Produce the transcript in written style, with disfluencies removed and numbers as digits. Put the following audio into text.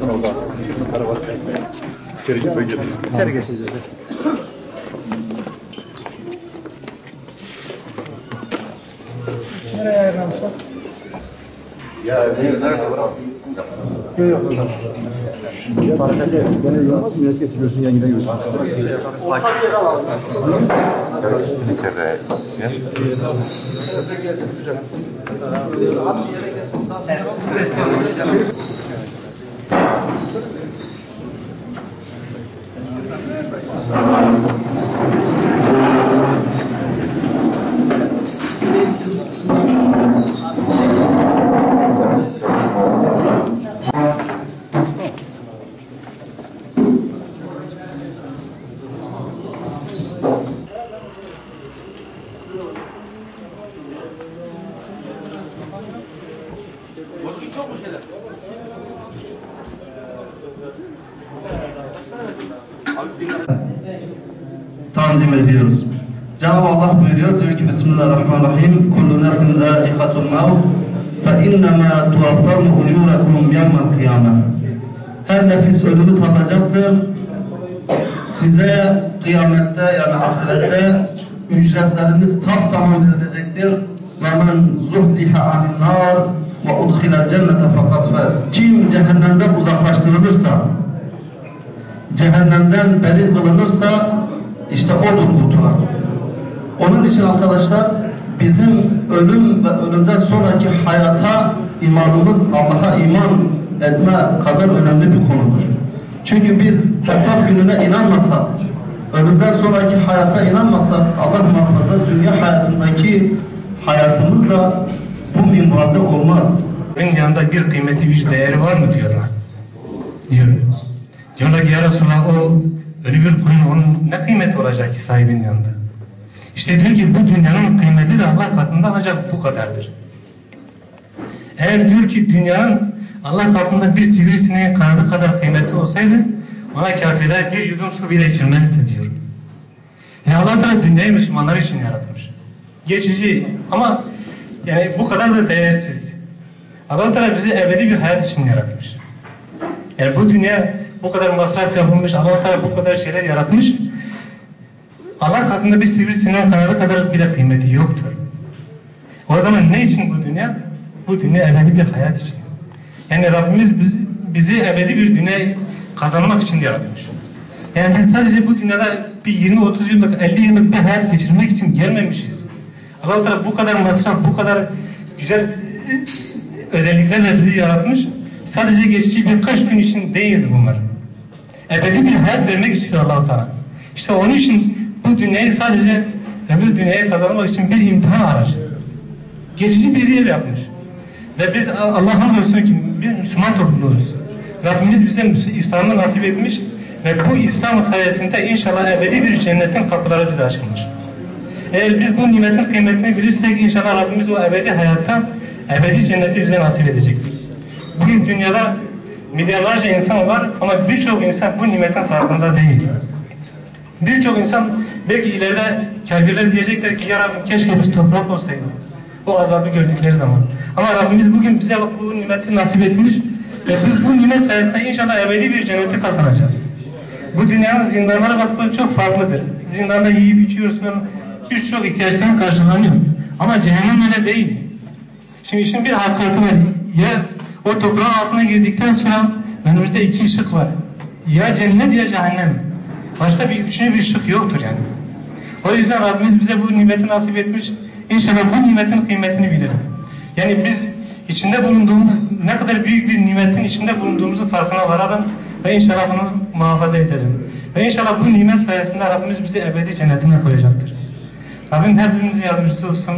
Bakın orada. Şimdi para var. İçeri geçeceğiz. Nereye ayırlamışlar? Ya nerede var? Yok. Bana yormaz mı? Herkes görsün, yan giden görsün. İçeride. Tanzim ediyoruz. Cenab-ı Allah buyuruyor, diyor ki Bismillahirrahmanirrahim. Kullu nefsin zâikatul mevt fe innemâ tuvaffavne ucûrekum yevmel kıyâme. Her nefis ölümü tadacaktır. Size kıyamette yani ahirette ücretleriniz tas tamam verilecektir. Ve men zuhziha anin nar ve udkhilel cennete fakat fez. Kim cehennemden uzaklaştırılırsa, cehennemden beri kılınırsa işte odur kurtulan. Onun için arkadaşlar bizim ölüm ve ölümden sonraki hayata imanımız Allah'a iman etme kadar önemli bir konudur. Çünkü biz hesap gününe inanmasak, ölümden sonraki hayata inanmasak Allah muhafaza dünya hayatındaki hayatımızla bu minvalde olmaz. Yanında bir kıymeti, bir değeri var mı diyorlar. Diyorlar ki ya Resulallah o ölü bir koyun onun ne kıymeti olacak ki sahibinin yanında? İşte diyor ki bu dünyanın kıymeti de Allah katında ancak bu kadardır. Eğer diyor ki dünyanın Allah katında bir sivrisineğin kanadı kadar kıymeti olsaydı ona kafirler bir yudum su bile içilmezdi diyor. Yani Allah Teala dünyayı Müslümanlar için yaratmış. Geçici ama yani bu kadar da değersiz. Allah Teala bizi ebedi bir hayat için yaratmış. Yani bu dünya bu kadar masraf yapılmış, Allah Teala bu kadar şeyler yaratmış. Allah katında bir sivrisineğin kanadı kadar bile kıymeti yoktur. O zaman ne için bu dünya? Bu dünya ebedi bir hayat için. Yani Rabbimiz bizi ebedi bir dünya kazanmak için yaratmış. Yani biz sadece bu dünyada bir 20-30 yıllık, 50 yıllık bir hayat geçirmek için gelmemişiz. Allah Teala bu kadar masraf, bu kadar güzel özelliklerle bizi yaratmış. Sadece geçici birkaç gün için değildi bunlar. Ebedi bir hayat vermek istiyor Allah Teala. İşte onun için bu dünyayı sadece öbür dünyayı kazanmak için bir imtihan aracı. Geçici bir yer yapmış. Ve biz Allah'a hamdolsun ki bir Müslüman topluluğuz. Rabbimiz bize İslam'ı nasip etmiş ve bu İslam sayesinde inşallah ebedi bir cennetin kapıları bize açılmış. Eğer biz bu nimetin kıymetini bilirsek inşallah Rabbimiz o ebedi hayatta ebedi cenneti bize nasip edecektir. Bugün dünyada milyarlarca insan var ama birçok insan bu nimetin farkında değil. Birçok insan belki ileride kafirler diyecekler ki ya Rabbim keşke biz toprak olsaydı. Bu azabı gördükleri zaman. Ama Rabbimiz bugün bize bu nimeti nasip etmiş ve biz bu nimet sayesinde inşallah ebedi bir cenneti kazanacağız. Bu dünyanın zindanlara bakmak çok farklıdır. Zindanda yiyip içiyorsun, birçok ihtiyaçların karşılanıyor. Ama cehennem öyle değil. Şimdi işin bir hakikati var. Ya o toprağın altına girdikten sonra önümüzde iki şık var. Ya cennet ya cehennem. Başka bir üçüncü bir şık yoktur yani. O yüzden Rabbimiz bize bu nimeti nasip etmiş. İnşallah bu nimetin kıymetini bilelim. Yani biz içinde bulunduğumuz ne kadar büyük bir nimetin içinde bulunduğumuzun farkına varalım ve inşallah bunu muhafaza edelim. Ve inşallah bu nimet sayesinde Rabbimiz bizi ebedi cennetine koyacaktır. Rabbim hepimizin yardımcısı olsun.